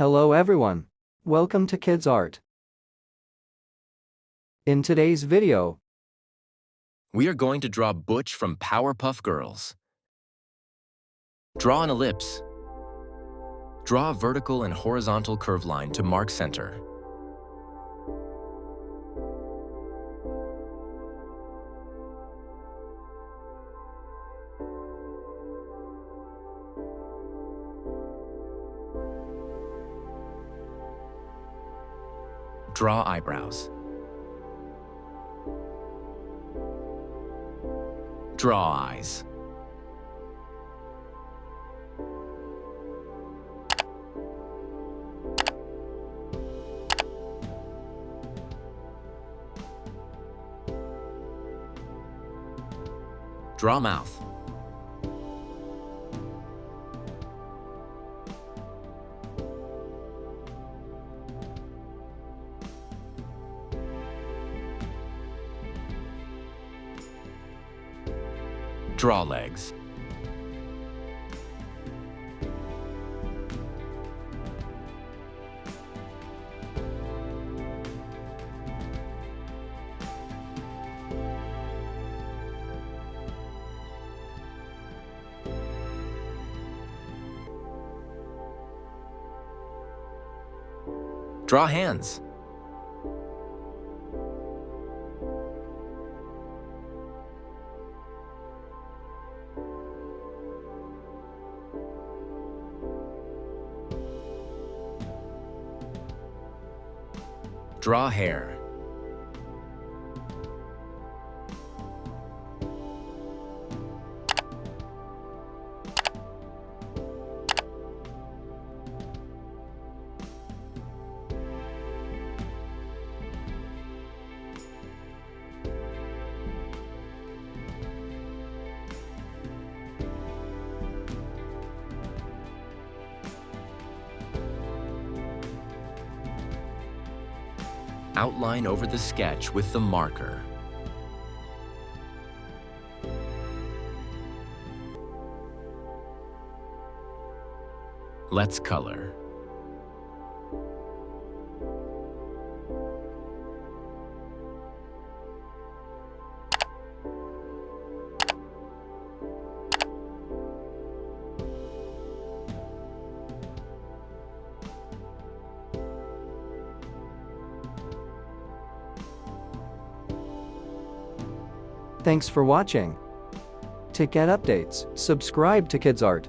Hello everyone. Welcome to Kidz Art. In today's video, We are going to draw Butch from Powerpuff Girls. Draw an ellipse. Draw a vertical and horizontal curve line to mark center. Draw eyebrows. Draw eyes. Draw mouth. Draw legs. Draw hands. Draw hair. Outline over the sketch with the marker. Let's color. Thanks for watching. To get updates, subscribe to Kidz Art.